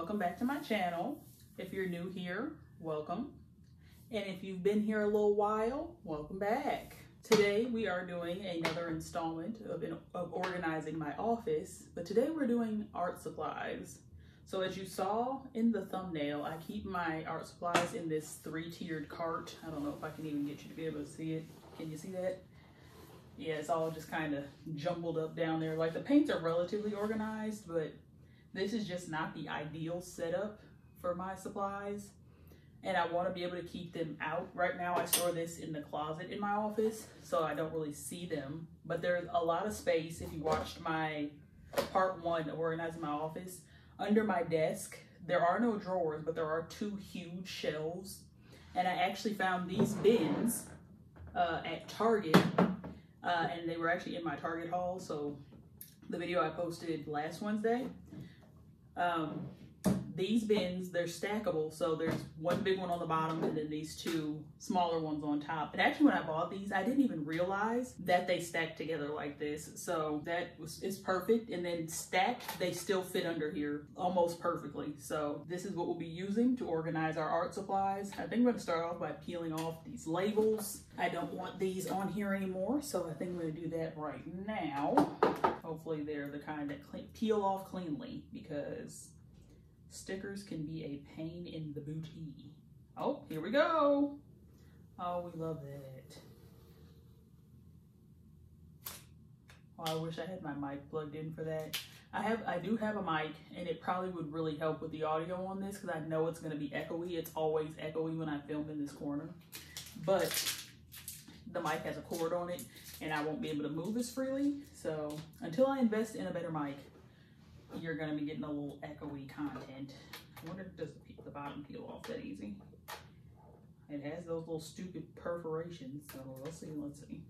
welcome back to my channel. If you're new here, welcome. And if you've been here a little while, welcome back. Today we are doing another installment of organizing my office, but today we're doing art supplies. So as you saw in the thumbnail, I keep my art supplies in this 3-tiered cart. I don't know if I can even get you to be able to see it. Can you see that? Yeah, it's all just kind of jumbled up down there. Like the paints are relatively organized, but this is just not the ideal setup for my supplies. And I want to be able to keep them out. Right now I store this in the closet in my office, so I don't really see them. But there's a lot of space. If you watched my part 1 of organizing my office, under my desk, there are no drawers, but there are 2 huge shelves. And I actually found these bins at Target. And they were actually in my Target haul, so the video I posted last Wednesday. These bins, they're stackable, so there's one big one on the bottom and then these 2 smaller ones on top. And actually when I bought these, I didn't even realize that they stacked together like this, so it's perfect. And then stacked, they still fit under here almost perfectly. So this is what we'll be using to organize our art supplies. I think I'm going to start off by peeling off these labels. I don't want these on here anymore, so I think I'm going to do that right now. Hopefully they're the kind that peel off cleanly, because stickers can be a pain in the booty. Oh, here we go. Oh, we love that. Oh, I wish I had my mic plugged in for that. I do have a mic, and it probably would really help with the audio on this, because I know it's going to be echoey. It's always echoey when I film in this corner. But the mic has a cord on it, and I won't be able to move as freely. So until I invest in a better mic, you're going to be getting a little echoey content. I wonder if does the bottom peel off that easy. It has those little stupid perforations, so let's see.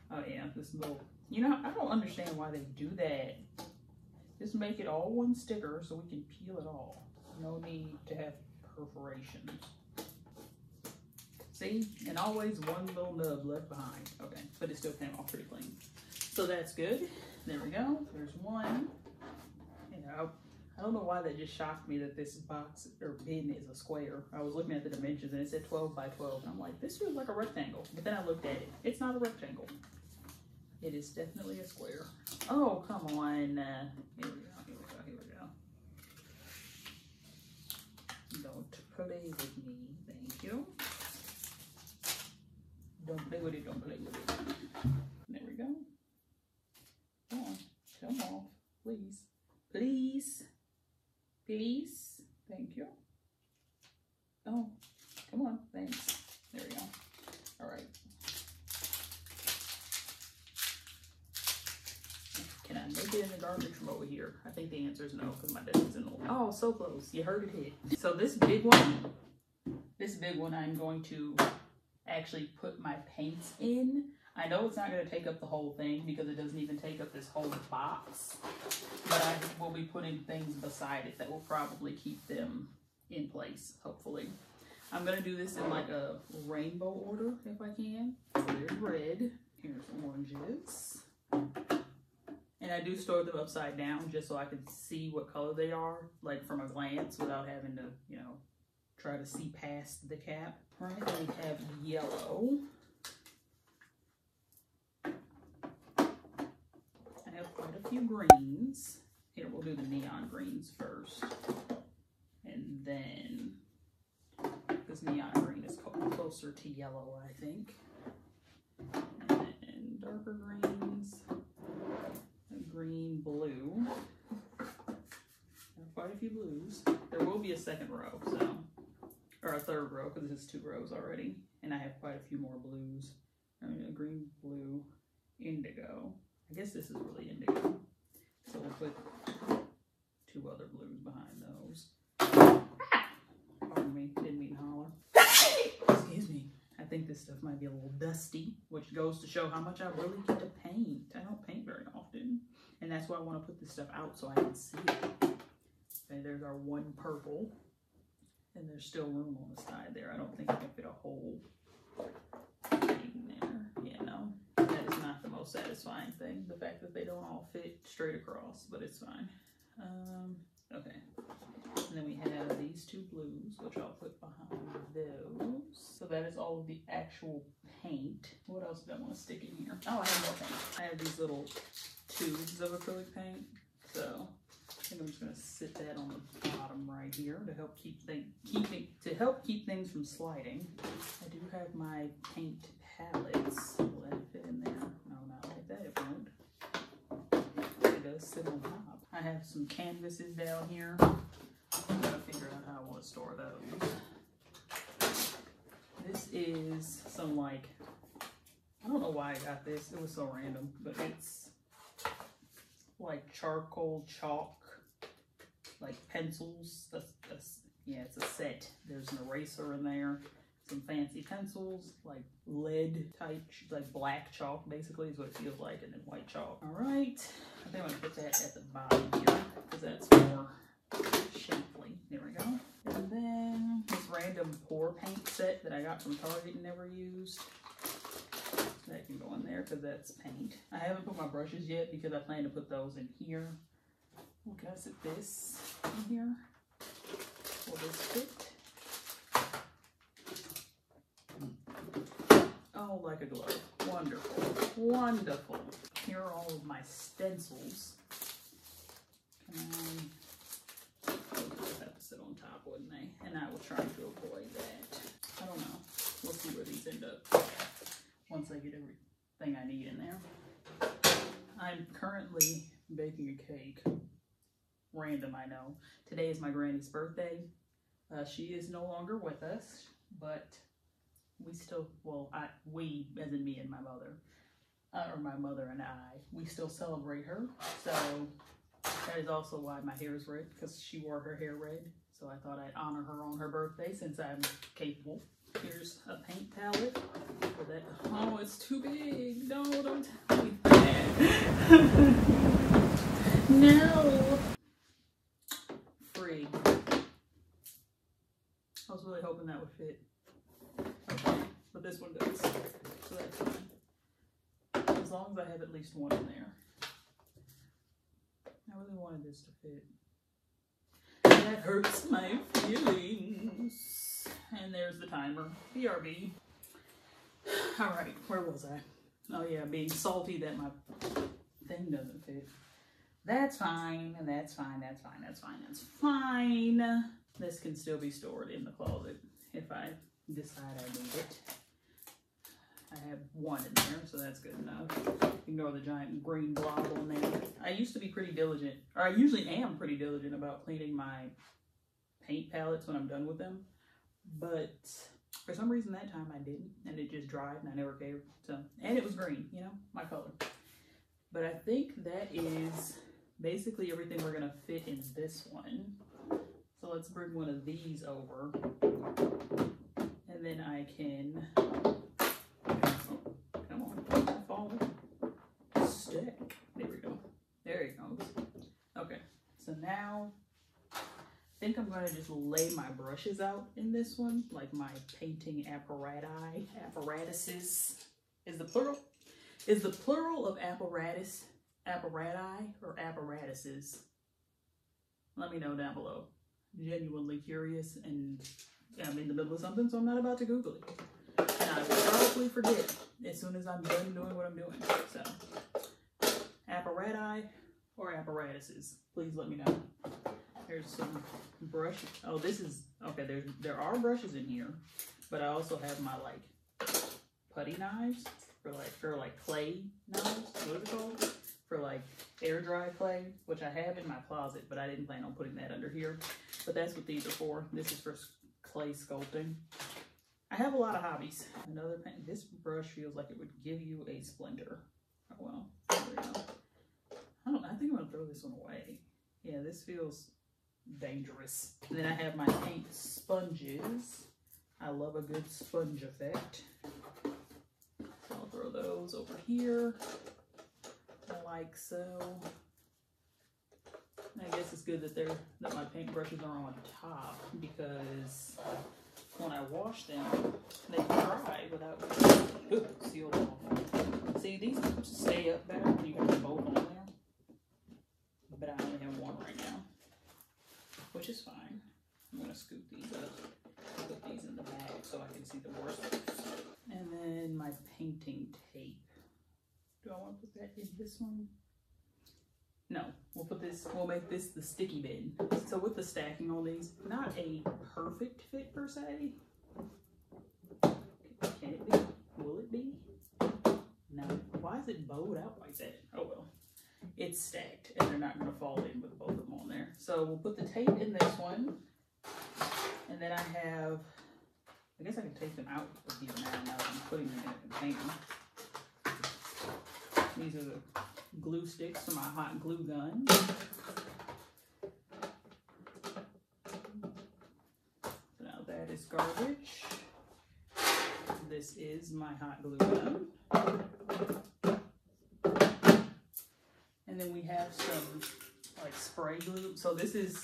Oh yeah, this little, you know, I don't understand why they do that. Just make it all one sticker so we can peel it all. No need to have perforations. See, and always one little nub left behind. Okay, but it still came off pretty clean. So that's good. There we go, there's one. I don't know why that just shocked me that this box or bin is a square. I was looking at the dimensions and it said 12 by 12. And I'm like, this feels like a rectangle. But then I looked at it. It's not a rectangle. It is definitely a square. Oh, come on. Here we go. Don't play with me. Thank you. Don't play with it. Don't play with it. There we go. Come on. Come off. Please. Please. Please. Thank you. Oh, come on. Thanks. There we go. All right. Can I make it in the garbage from over here? I think the answer is no, because my desk is in the way. Oh, so close. You heard it hit. So this big one I'm going to actually put my paints in. I know it's not going to take up the whole thing because it doesn't even take up this whole box, but I will be putting things beside it that will probably keep them in place, hopefully. I'm going to do this in like a rainbow order if I can. So there's red, here's oranges, and I do store them upside down just so I can see what color they are, like from a glance, without having to, you know, try to see past the cap. All right, then we have yellow. Quite a few greens. Here, we'll do the neon greens first. And then, this neon green is closer to yellow, I think. And darker greens. Green, blue. Quite a few blues. There will be a second row, so, or a third row, because this is 2 rows already. And I have quite a few more blues. Green, blue, indigo. I guess this is really indigo. So we'll put 2 other blues behind those. Pardon me, didn't mean to holler. Excuse me. I think this stuff might be a little dusty, which goes to show how much I really get to paint. I don't paint very often. And that's why I want to put this stuff out so I can see it. Okay, there's our one purple. And there's still room on the side there. I don't think I can fit a whole thing there. Yeah, no. That is not the most satisfying thing, the fact that they don't all fit straight across, but it's fine. Okay. And then we have these two blues, which I'll put behind those. So that is all of the actual paint. What else did I want to stick in here? Oh, I have more paint. I have these little tubes of acrylic paint. So I think I'm just going to sit that on the bottom right here to help keep things from sliding. I do have my paint palettes. Will that fit in there? No, not like that. It won't. It does sit on top. I have some canvases down here. I'm gonna figure out how I want to store those. This is some I don't know why I got this. It was so random, but it's like charcoal chalk, like pencils. Yeah, it's a set. There's an eraser in there, some fancy pencils, like lead type, like black chalk basically is what it feels like, and then white chalk. All right, I think I'm gonna put that at the bottom here because that's more shapely. There we go. And then this random pour paint set that I got from Target and never used. That can go in there because that's paint. I haven't put my brushes yet because I plan to put those in here. Well, can I sit this in here? Will this fit? Oh, like a glove. Wonderful. Wonderful. Here are all of my stencils. Can I... Those have to sit on top, wouldn't they? And I will try to avoid that. I don't know. We'll see where these end up once I get everything I need in there. I'm currently baking a cake. Random, I know. Today is my granny's birthday. She is no longer with us, but we still, well, we, as in me and my mother, or my mother and I, we still celebrate her. So that is also why my hair is red, because she wore her hair red. So I thought I'd honor her on her birthday since I'm capable. Here's a paint palette for that. Oh, it's too big. No, don't tell me that. No. Free. I was really hoping that would fit. Okay, but this one does, so that's fine. As long as I have at least one in there. I really wanted this to fit. That hurts my feelings. And there's the timer. BRB. Alright, where was I? Oh yeah, being salty that my thing doesn't fit. That's fine, and that's fine, that's fine, that's fine, that's fine. This can still be stored in the closet if I decide I need it. I have one in there, so that's good enough. Ignore the giant green blob on there. I used to be pretty diligent, or I usually am pretty diligent about cleaning my paint palettes when I'm done with them. But for some reason that time I didn't, and it just dried and I never cared. So, and it was green, you know, my color. But I think that is basically everything we're gonna fit in this one. So let's bring one of these over, and then I can, come on, fall, stick. There we go. There it goes. Okay, so now I think I'm gonna just lay my brushes out in this one, like my painting apparatuses. Is the plural of apparati or apparatuses? Let me know down below. Genuinely curious, and I'm in the middle of something, so I'm not about to Google it. And I will probably forget as soon as I'm done doing what I'm doing. So, apparati or apparatuses, please let me know. There's some brushes. Oh, this is, okay, there are brushes in here, but I also have my like putty knives for like clay knives. What is it called? For like air dry clay, which I have in my closet, but I didn't plan on putting that under here. But that's what these are for. This is for clay sculpting. I have a lot of hobbies. Another paint. This brush feels like it would give you a splinter. Oh well, there we go. I think I'm gonna throw this one away. Yeah, this feels dangerous. And then I have my paint sponges. I love a good sponge effect. So I'll throw those over here. Like so. I guess it's good that my paint brushes are on top, because when I wash them, they can dry without sealed off. See, these stay up better when you have them both on there. But I only have one right now. which is fine. I'm gonna scoop these up, put these in the bag so I can see the worst. And then my painting tape. Do I want to put that in this one? No, we'll make this the sticky bin. So with the stacking on these, not a perfect fit per se. Can it be? Will it be? No. Why is it bowed out like that? Oh well. It's stacked and they're not gonna fall in with both of them on there. So we'll put the tape in this one. And then I guess I can take them out of here now that I'm putting them in a container. These are the glue sticks for my hot glue gun. So now that is garbage. This is my hot glue gun. And then we have some like spray glue. So this is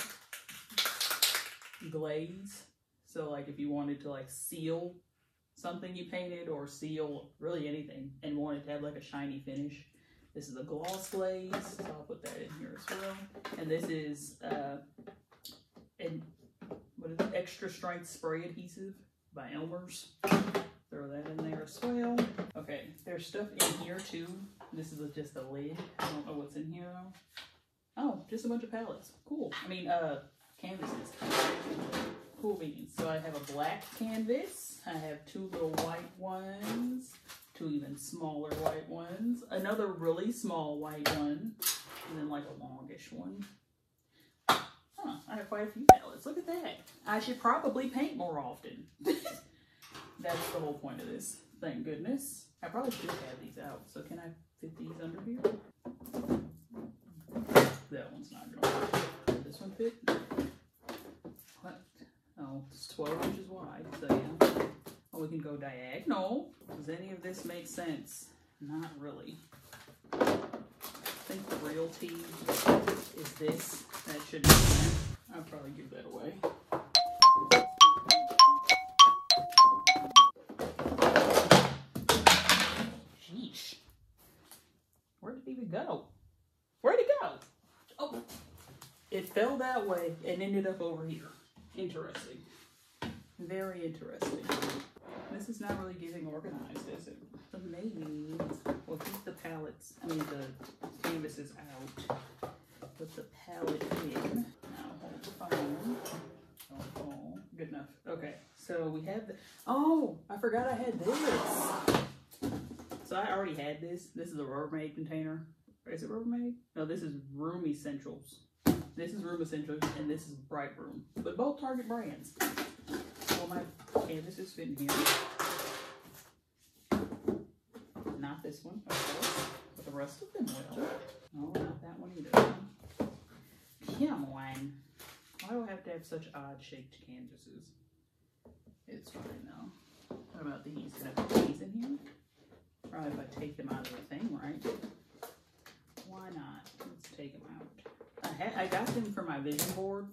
glaze. So like if you wanted to like seal something you painted or seal really anything and wanted to have like a shiny finish, this is a gloss glaze. So I'll put that in here as well. And this is extra strength spray adhesive by Elmer's. Throw that in there as well. Okay, there's stuff in here too. This is just a lid. I don't know what's in here though. Oh, just a bunch of palettes. Cool. I mean, canvases. Cool beans. So I have a black canvas. I have 2 little white ones, 2 even smaller white ones, another really small white one, and then like a longish one. Huh, I have quite a few palettes. Look at that. I should probably paint more often. That's the whole point of this. Thank goodness. I probably should have these out. So can I fit these under here? That one's not going to work. This one fit? What? Oh, it's 12 inches wide. So yeah. Oh, we can go diagonal. Does any of this make sense? Not really. I think the real tea is this. That should be there. I'll probably give that away. Sheesh. Where did it even go? Where'd it go? Oh, it fell that way and ended up over here. Interesting. Very interesting. This is not really getting organized, is it? So maybe we'll keep the palettes, the canvases out. Put the palette in. Now hold the phone. Oh, good enough. Okay, so we have the, oh, I forgot I had this. So I already had this. This is a Rubbermaid container. Is it Rubbermaid? No, this is Room Essentials. This is Room Essentials and this is Bright Room. But both Target brands. Well, my canvases fit in here. Not this one, of course. But the rest of them will. No, not that one either. Come on. Why do I have to have such odd shaped canvases? It's fine though. What about these? Can I put these in here? Probably if I take them out of the thing, right? Why not? Let's take them out. I got them for my vision board,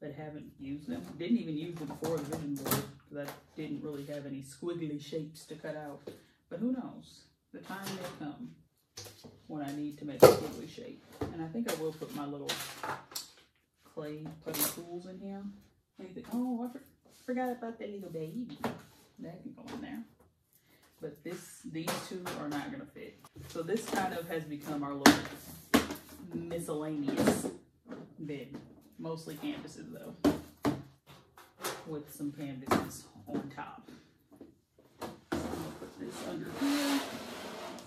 but haven't used them. Didn't even use them for the vision board because I didn't really have any squiggly shapes to cut out. But who knows? The time may come when I need to make a squiggly shape. And I think I will put my little clay putty tools in here. Oh, I forgot about that little baby. That can go in there. But these two are not gonna fit. So this kind of has become our little miscellaneous bin. Mostly canvases though, with some canvases on top. So I'm gonna put this under here,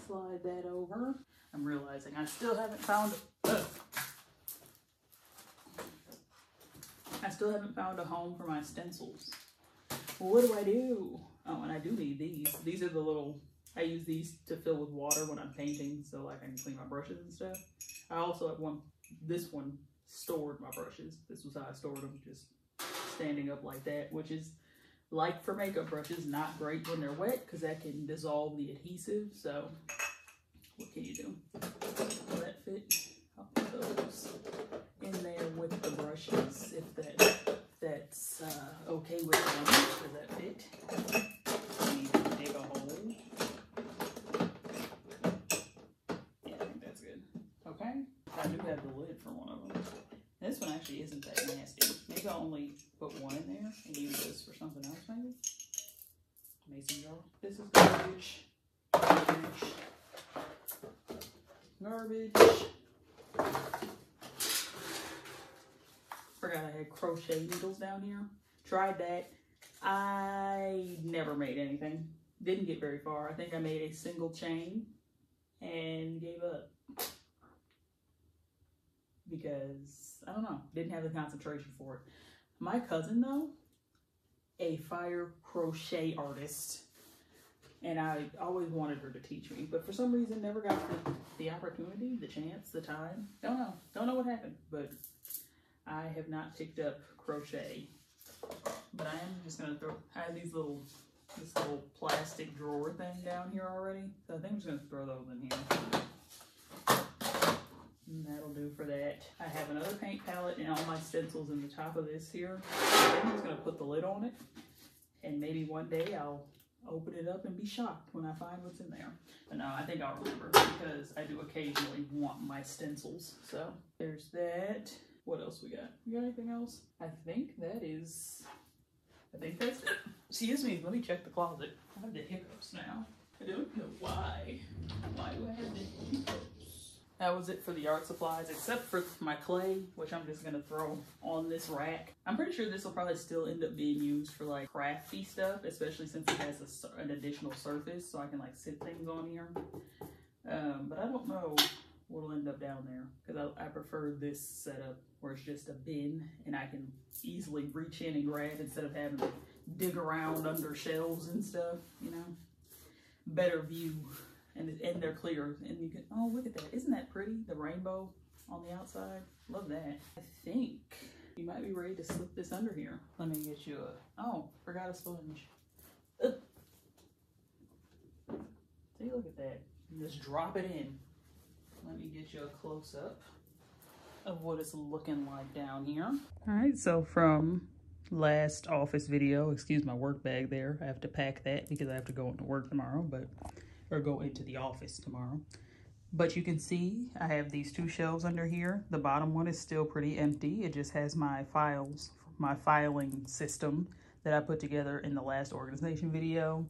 slide that over. I'm realizing I still haven't found a home for my stencils. What do I do? Oh, and I do need these. These are the little, I use these to fill with water when I'm painting so like I can clean my brushes and stuff. I also have this one stored my brushes. This was how I stored them, just standing up like that, which is like for makeup brushes, not great when they're wet because that can dissolve the adhesive. So what can you do? Will that fit? I'll put those in there with the brushes if that's okay with them. Does that fit? I need to dig a hole. Yeah, I think that's good. Okay. I do have the lid for one of them. this one actually isn't that nasty. Maybe I'll only put one in there and use this for something else, maybe. Mason jar. This is garbage. Garbage. Forgot I had crochet needles down here. Tried that. I never made anything. Didn't get very far. I think I made a single chain and gave up. Because, I don't know, didn't have the concentration for it. My cousin, though, a fire crochet artist, and I always wanted her to teach me, but for some reason never got the opportunity, the chance, the time. Don't know what happened, but I have not picked up crochet. But I am just gonna I have this little plastic drawer thing down here already, so I think I'm just gonna throw those in here. And that'll do for that. I have another paint palette and all my stencils in the top of this here. I'm just gonna put the lid on it, and maybe one day I'll open it up and be shocked when I find what's in there. But no, I think I'll remember because I do occasionally want my stencils. So there's that. What else we got? We got anything else? I think that's it. Excuse me, let me check the closet. I have the hiccups now. I don't know why. Why do I have the hiccups? That was it for the art supplies, except for my clay, which I'm just gonna throw on this rack. I'm pretty sure this will probably still end up being used for like crafty stuff, especially since it has an additional surface, so I can like sit things on here. But I don't know what'll end up down there, because I prefer this setup where it's just a bin and I can easily reach in and grab instead of having to dig around under shelves and stuff, you know. Better view. And they're clear, and you can, oh, look at that. Isn't that pretty? The rainbow on the outside. Love that. I think you might be ready to slip this under here. Let me get you oh, forgot a sponge. See, look at that. And just drop it in. Let me get you a close-up of what it's looking like down here. All right, so from last office video, excuse my work bag there. I have to pack that because I have to go into work tomorrow, or go into the office tomorrow. But you can see I have these two shelves under here. The bottom one is still pretty empty. It just has my files, my filing system that I put together in the last organization video.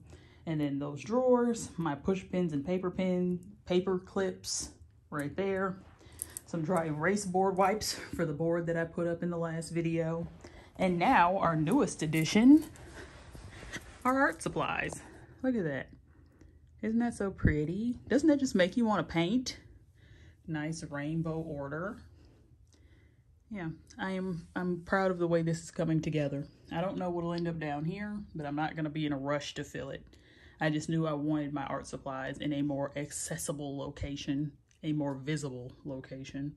And then those drawers, my push pins and paper clips right there. Some dry erase board wipes for the board that I put up in the last video. And now our newest addition, our art supplies. Look at that. Isn't that so pretty? Doesn't that just make you want to paint? Nice rainbow order. Yeah, I'm proud of the way this is coming together. I don't know what'll end up down here, but I'm not gonna be in a rush to fill it. I just knew I wanted my art supplies in a more accessible location, a more visible location.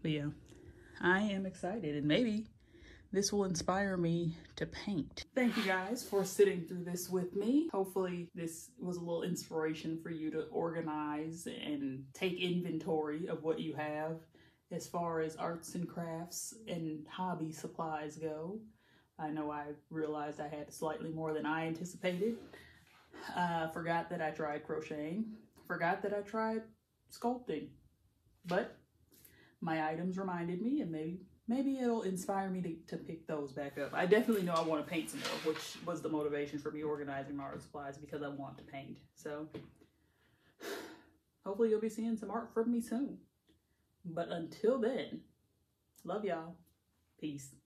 But yeah, I am excited, and maybe this will inspire me to paint. Thank you guys for sitting through this with me. Hopefully this was a little inspiration for you to organize and take inventory of what you have as far as arts and crafts and hobby supplies go. I know I realized I had slightly more than I anticipated. Forgot that I tried crocheting. Forgot that I tried sculpting. But my items reminded me, and maybe it'll inspire me to pick those back up. I definitely know I want to paint some more, which was the motivation for me organizing my art supplies, because I want to paint. So hopefully you'll be seeing some art from me soon. But until then, love y'all. Peace.